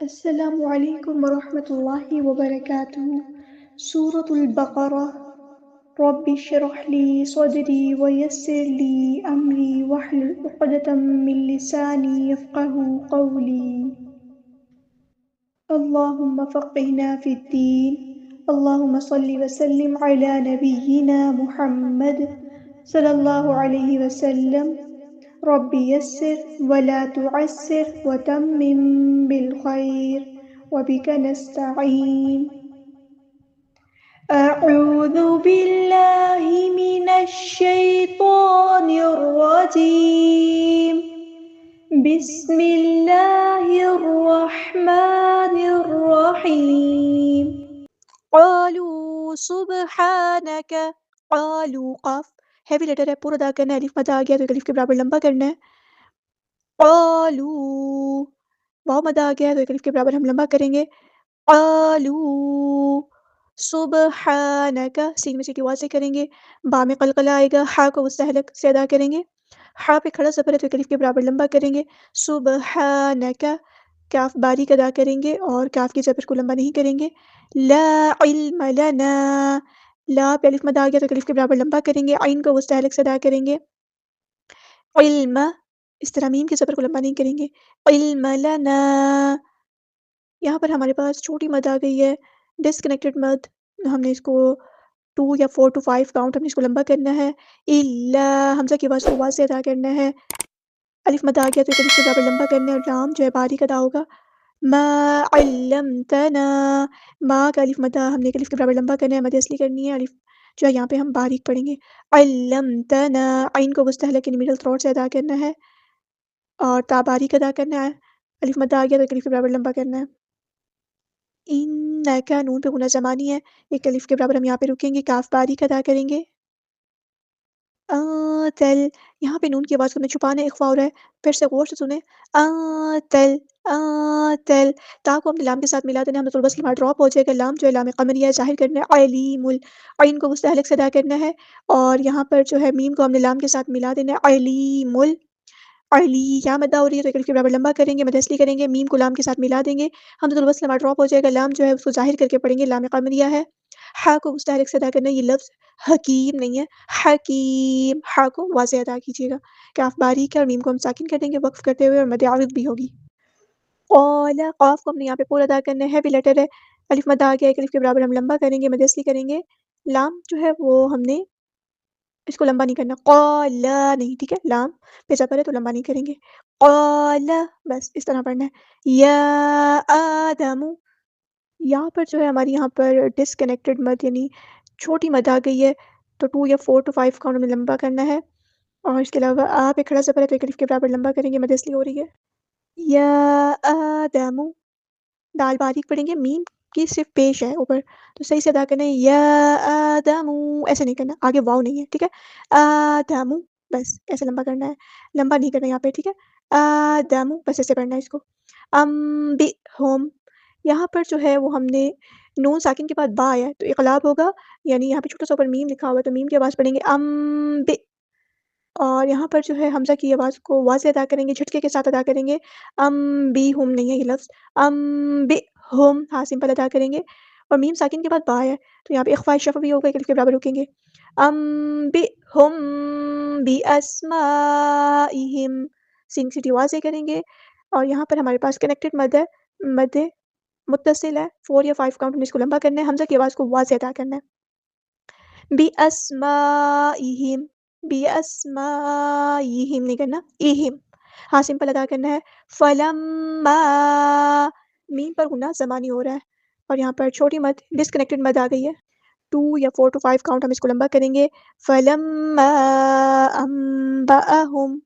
السلام علیکم ورحمۃ اللہ وبرکاتہ۔ سورۃ البقرہ۔ رب اشرح لی صدری ویسر لی امری واحلل عقدۃ من لسانی یفقہوا قولی۔ اللہم فقہنا فی الدین۔ اللہم صل وسلم علی نبینا محمد صلی اللہ علیہ وسلم۔ رب یسر ولا تعسر وتمم بالخیر وبک نستعین۔ اعوذ باللہ من الشیطان الرجیم۔ بسم اللہ الرحمن الرحیم۔ قالوا سبحانک۔ قالوا قاف ہیوی لیٹر ہے، پورا ادا کرنا ہے، الف مد آ گیا تو ایک الف کے برابر لمبا کرنا ہے۔ قالوا واو مد آ گیا ہے تو ایک الف کے برابر ہم لمبا کریں گے۔ قالوا سبحانک، سین میں سیٹی واضح کریں گے، با میں قلقلہ آئے گا، ہا کو مستحلق سے ادا کریں گے، ہا پہ کھڑا زبر ہے تو ایک الف کے برابر لمبا کریں گے۔ سبحانک، کاف باریک ادا کریں گے اور کاف کی زبر کو لمبا نہیں کریں گے۔ لا علم لنا، لا پہ الف مد آ گیا تو ایک الف کے برابر لمبا کریں گے، عین کو مستحلق سے ادا کریں گے۔ علم، اس طرح میم کی زبر کو لمبا نہیں کریں گے۔ علم لنا، یہاں پر ہمارے پاس چھوٹی مد آ گئی ہے، ڈسکنیکٹڈ مد، ہم نے اس کو 2 یا 4 to 5 کاؤنٹ ہم نے اس کو لمبا کرنا ہے۔ الا، حمزہ کی آواز کو واضح ادا کرنا ہے، الف مد آ گیا تو ایک الف کے برابر لمبا کرنا ہے اور لام جو ہے باریک ادا ہوگا۔ ما علمتنا، ما کا الف مد ہم نے ایک الف کے برابر لمبا کرنا ہے، مد اصلی کرنی ہے، الف جو ہے یہاں پہ ہم باریک پڑھیں گے۔ علمتنا، عین کو مستحلق یعنی مڈل تھروٹ سے ادا کرنا ہے اور تا باریک ادا کرنا ہے، الف مد آ گیا تو ایک الف کے برابر لمبا کرنا ہے۔ انکا، نون پہ غنہ زمانی ہے، ایک الف کے برابر ہم یہاں پہ رکیں گے، کاف باریک ادا کریں گے۔ تل، یہاں پہ نون کی آواز کو ہمیں چھپانا ہے، اخفا ہو رہا ہے، پھر سے غور سے سنیں۔ تل، تل، تا کو ہم نے لام کے ساتھ ملا دینا ہے، ہمزۃ الوصل وہاں ڈراپ ہو جائے گا، لام جو ہے لام قمریہ ظاہر کرنا ہے، علیم، عین کو مستحلق سے ادا کرنا ہے اور یہاں پر جو ہے میم کو ہم نے لام کے ساتھ ملا دینا ہے، علیم، علی، یہاں مدہ ہو رہی ہے تو ایک الف کے برابر لمبا کریں گے، مد اصلی کریں گے، میم کو لام کے ساتھ ملا دیں گے، حمزۃ الوصل وہاں ڈراپ ہو جائے گا، لام جو ہے اس کو ظاہر کر کے پڑھیں گے، لام قمریہ ہے۔ ہا کو مستحرک سے ادا کرنا ہے، یہ لفظ حکیم نہیں ہے، حکیم، ہا کو واضح ادا کیجیے گا، کاف باریک ہے اور میم کو ہم ساکن کر دیں گے وقف کرتے ہوئے اور مد عارض بھی ہوگی۔ قال، قاف کو ہم نے یہاں پہ پورا ادا کرنا ہے، ہیوی لیٹر ہے، الف مد آ گیا، ایک الف کے برابر ہم لمبا کریں گے، مد اصلی کریں گے، لام جو ہے وہ ہم نے اس کو لمبا نہیں کرنا، قال نہیں، ٹھیک ہے، لام پہ زبر ہے تو لمبا نہیں کریں گے، قال، بس اس طرح پڑھنا ہے۔ یا آدم، یہاں پر جو ہے ہماری یہاں پر ڈسکنیکٹڈ مد یعنی چھوٹی مد آ گئی ہے تو 2 یا 4 to 5 کاؤنٹ میں لمبا کرنا ہے اور اس کے علاوہ آپ ایک کھڑا زبر ہے تو ایک الف کے برابر لمبا کریں گے، مد اصلی ہو رہی ہے۔ یا آدم، دال باریک پڑھیں گے، میم کی صرف پیش ہے اوپر تو صحیح سے ادا کرنا ہے، یا آدم، ایسے نہیں کرنا، آگے واو نہیں ہے، ٹھیک ہے، آدم، بس ایسے لمبا کرنا ہے، لمبا نہیں کرنا یہاں پہ، ٹھیک ہے، آدم، بس ایسے پڑھنا ہے اس کو۔ انبئہم، یہاں پر جو ہے وہ ہم نے نون ساکن کے بعد با آیا ہے تو اقلاب ہوگا، یعنی یہاں پہ چھوٹا سا اوپر میم لکھا ہوا ہے تو میم کی آواز پڑھیں گے انبئ، اور یہاں پر جو ہے حمزہ کی آواز کو واضح ادا کریں گے، جھٹکے کے ساتھ ادا کریں گے، انبئہم نہیں ہے یہ لفظ، انبئہم، ہاں سمپل ادا کریں گے اور میم ساکن کے بعد با ہے تو یہاں پہ اخفاء شفوی ہوگا، ایک الف کے برابر رکیں گے۔ انبئہم باسمائہم، سین سیٹی واضح کریں گے اور یہاں پر ہمارے پاس کنیکٹڈ مد ہے، مد متصل ہے، 4 یا 5 کاؤنٹ میں اس کو لمبا کرنا ہے، حمزہ کی آواز کو واضح ادا کرنا ہے۔ باسمائہم، باسمائہم نہیں کرنا، ایہم، ہاں سمپل ادا کرنا ہے۔ فلما، میم پر غنہ زمانی ہو رہا ہے اور یہاں پر چھوٹی مد ڈسکنیکٹڈ مد آ گئی ہے، 2 یا 4 to 5 کاؤنٹ ہم اس کو لمبا کریں گے۔ فلما انبأہم،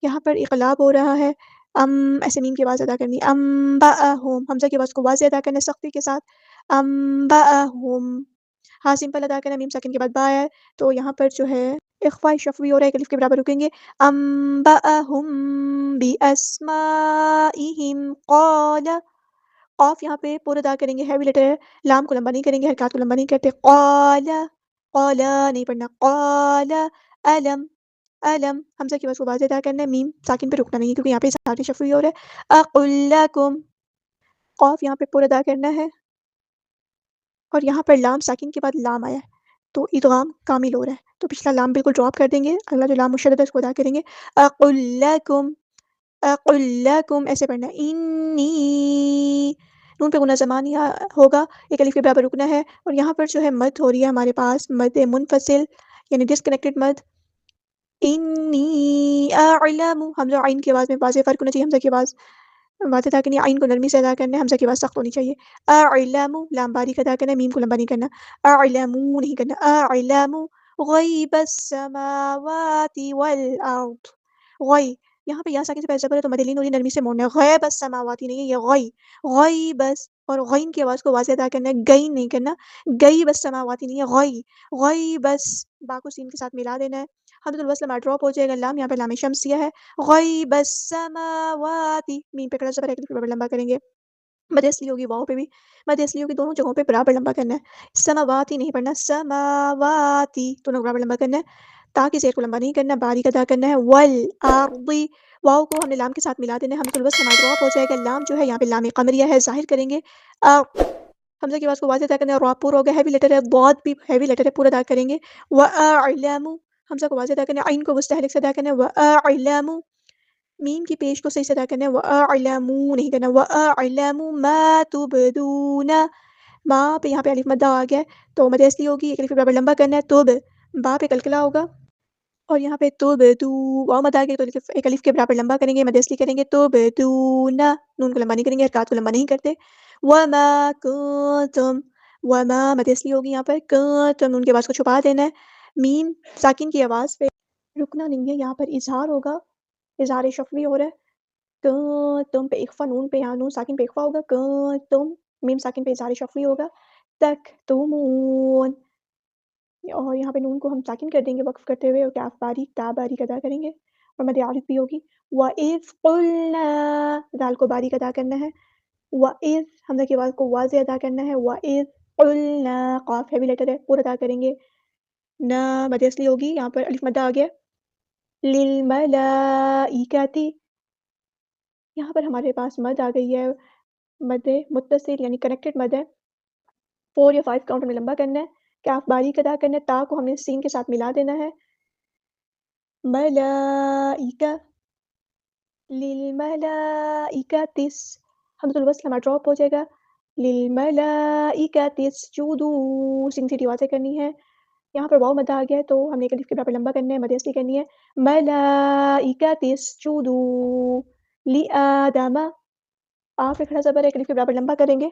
یہاں پر اقلاب ہو رہا ہے، ایسے میم کی آواز ادا کرنی، انبأہم، حمزہ کی آواز کو واضح ادا کرنا سختی کے ساتھ، انبأہم، ہاں سمپل ادا کرنا، میم ساکن کے بعد با ہے تو یہاں پر جو ہے اخفاء شفوی ہو رہا ہے، ایک الف کے برابر رکیں گے، انبأہم باسمائہم قال، قاف یہاں پہ پورا ادا کریں گے، ہیوی لیٹر ہے، لام کو لمبا نہیں کریں گے، حرکات کو لمبا نہیں کرتے، قال، قال نہیں پڑھنا، قال علم، علم، حمزہ کی آواز کو واضح ادا کرنا ہے، میم ساکن پہ رکنا نہیں ہے کیونکہ یہاں پہ ساکن شفوی ہو رہا ہے۔ اقل لکم، قاف یہاں پہ پورا ادا کرنا ہے، اور یہاں پر لام ساکن کے بعد لام آیا ہے تو ادغام کامل ہو رہا ہے، تو پچھلا لام بالکل ڈراپ کر دیں گے، اگلا جو لام مشدد ہے اس کو ادا کریں گے. اقل لکم، اقل لکم ایسے پڑھنا ہے. انی، نون پہ غنہ زمانی ہوگا، ایک الف کے برابر رکنا ہے، اور یہاں پر جو ہے مد ہو رہی ہے ہمارے پاس مد منفصل یعنی ڈسکنیکٹڈ مد. انی اعلم، حمزہ اور عین کی آواز میں واضح فرق ہونا چاہیے، حمزہ کی آواز واضح ادا کرنی ہے، عین کو نرمی سے ادا کرنا ہے، حمزہ کی آواز سخت ہونی چاہیے. اعلم، لام باریک ادا کرنا ہے، میم کو لمبا نہیں کرنا. اعلم نہیں کرنا. اعلم غیب السماوات والارض. غی، یہاں پہ یا ساکن سے پہلے زبر ہے تو مدلین اور نرمی سے موڑنا ہے. غیب السماواتی نہیں ہے، یہ غی، غیب بس، اور غین کی آواز کو واضح ادا کرنا ہے، گئی نہیں کرنا. غیب السماواتی نہیں ہے، غی، غی بس، با کو سین کے ساتھ ملا دینا ہے. حمزۃ الوصل ہمارا ڈراپ ہو جائے گا، لام یہاں پہ لام شمسیہ ہے. غیب السماوات، میم پہ کڑا زبر ہے، برابر لمبا کریں گے. مد اصلی ہوگی واؤ پہ بھی، مد اصلی ہوگی دونوں جگہوں پہ برابر لمبا کرنا ہے. سماواتی نہیں پڑھنا، سماواتی دونوں برابر لمبا کرنا ہے، تاکہ زیر کو لمبا نہیں کرنا، باریک ادا کرنا ہے. والارض، واؤ کو ہم نے لام کے ساتھ ملا دینا ہے، حمزۃ الوصل ہمارا ڈراپ ہو جائے گا. لام جو ہے یہاں پہ لام قمریہ ہے، ظاہر کریں گے. حمزہ کی آواز کو واضح ادا کرنا ہے، را پورا ہو گیا، ہیوی لیٹر ہے، ضاد بھی ہیوی لیٹر ہے، پورا ادا کریں گے. واعلم، حمزہ کو واضح ادا کرنا ہے، عین کو مستحرک سے ادا کرنا ہے. واعلم، میم کی پیش کو صحیح سے ادا کرنا ہے، واعلم نہیں کرنا. واعلم ما تبدون، ماں پہ یہاں پہ الف مدہ آ گیا ہے تو مد اصلی ہوگی، ایک الف کے برابر لمبا کرنا ہے. توب، با پہ کلکلا ہوگا، اور یہاں پہ توبدو، واؤ مد آ گیا تو ایک الف کے برابر لمبا کریں گے، مد اصلی کریں گے. توبدون، نون کو لمبا نہیں کریں گے، حرکات کو لمبا نہیں کرتے. وما کنتم، وما مد اصلی ہوگی یہاں پر، کنتم نون کے آواز کو چھپا دینا ہے. میم ساکن کی آواز پہ رکنا نہیں ہے، یہاں پر اظہار ہوگا، اظہار شفوی ہو رہا ہے. تم پہ اخفا، نون پہ یہاں نون ساکن پہ اخفا ہوگا. تم، میم ساکن پہ اظہار شفوی ہوگا. تک تمون، اور یہاں پہ نون کو ہم ساکن کر دیں گے وقف کرتے ہوئے، اور کاف باریک تا باریک ادا کریں گے، اور مد عارض بھی ہوگی. وَإِذْ قُلْنَا، دال کو باریک ادا کرنا ہے. وَإِذْ، حمزہ کی آواز کو واضح ادا کرنا ہے. وَإِذْ قُلْنَا، قاف ہیوی لیٹر ہے، پورا ادا کریں گے. نا مد اصلی ہوگی، یہاں پر الف مدہ آ گیا. لِلْمَلَائِكَةِ، یہاں پر ہمارے پاس مد آ گئی ہے، مد متصل یعنی کنیکٹڈ مد ہے، 4 یا 5 کاؤنٹ میں لمبا کرنا ہے. کاف باریک ادا کرنا ہے، تا کو ہم نے سین کے ساتھ ملا دینا ہے. ملائکہ، للملائکۃ، حمزۃ الوصل ہمارا ڈراپ ہو جائے گا. للملائکۃ اسجدوا، سین سی واضح کرنی ہے. یہاں پر واو مدہ آ گیا ہے تو ہم نے ایک الف کے برابر لمبا کرنا ہے، مد اصلی کرنی ہے. ملائکۃ اسجدوا لآدم، آف پہ کھڑا زبر ہے، ایک الف کے برابر لمبا کریں گے،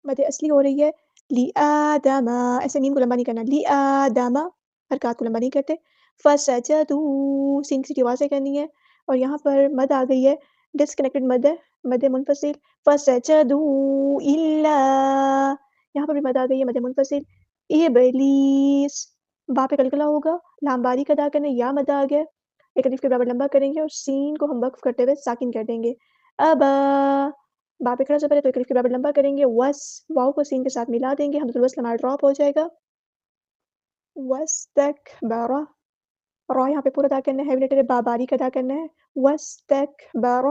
مد اصلی ہو رہی ہے. لآدم، ایسے میم کو لمبا نہیں کرنا، لآدم، حرکات کو لمبا نہیں کرتے. فسجدوا، سین کی واضح کرنی ہے، اور یہاں پر مد آ گئی ہے، ڈسکنیکٹڈ مد ہے، مد منفصل. فسجدوا الا، یہاں پر بھی مد آ گئی ہے، مد منفصل. ابلیس، با پہ کلکلا ہوگا، لام باریک ادا کرنے، یا مد آ گیا، ایک الف کے برابر لمبا کریں گے، اور سین کو ہم وقف کرتے ہوئے ساکن کر دیں گے. ابا، با پہ کھڑا زبر ہے تو ایک الف کے برابر لمبا کریں گے. وس، واؤ کو سین کے ساتھ ملا دیں گے، حمزۃ الوصل ہمارا ڈراپ ہو جائے گا. واستکبر، را یہاں پہ پورا ادا کرنا ہے، ہیوی لیٹر ہے، با باریک ادا کرنا ہے. واستکبر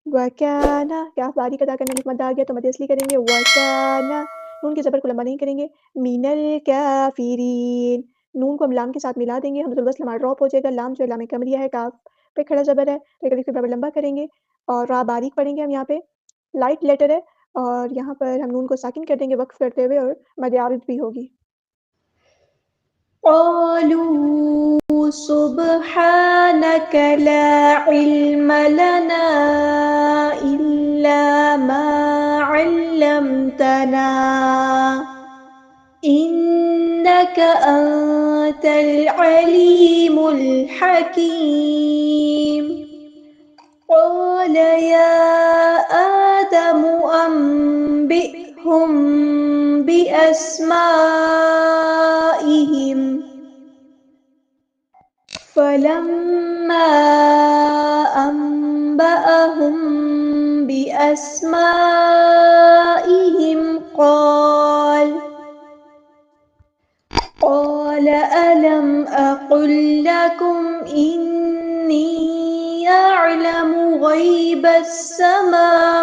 وکانا، کاف باریک ادا کرنا، الف مد آ گیا تو مد اصلی کریں گے. وکانا، نون کے زبر کو لمبا نہیں کریں گے. من الکافرین، نون کو ہم لام کے ساتھ ملا دیں گے، حمزۃ الوصل ہمارا ڈراپ ہو جائے گا. لام جو لام قمریہ ہے، کاف پہ کھڑا زبر ہے تو ایک الف کے برابر لمبا کریں گے، اور را باریک پڑھیں گے. ہم یہاں پہ لائٹ لیٹر ہے، اور یہاں پر ہم نون کو ساکن کر دیں گے وقف کرتے ہوئے، اور مد عارض بھی ہوگی. قالوا سبحانك لا علم لنا إلا ما علمتنا إنك أنت العليم الحكيم. قال يا آدم أنبئهم بأسمائهم فلما أنبأهم بأسمائهم قال ألم أقل لكم إني أعلم غيب السماوات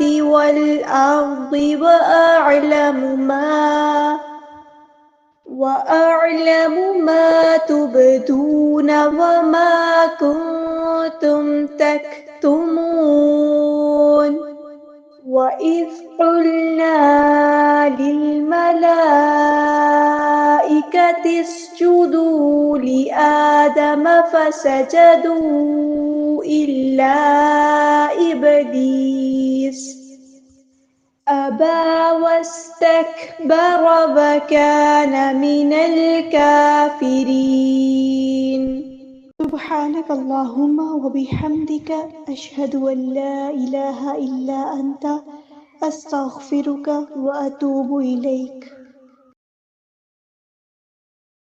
والأرض وأعلم ما تبدون وما كنتم تكتمون وإذ قلنا للملائكة اسجدوا لآدم فسجدوا إلا إبليس أبى واستكبر وكان من الكافرين. سبحانك اللهم وبحمدك أشهد أن لا إله إلا أنت أستغفرك وأتوب إليك.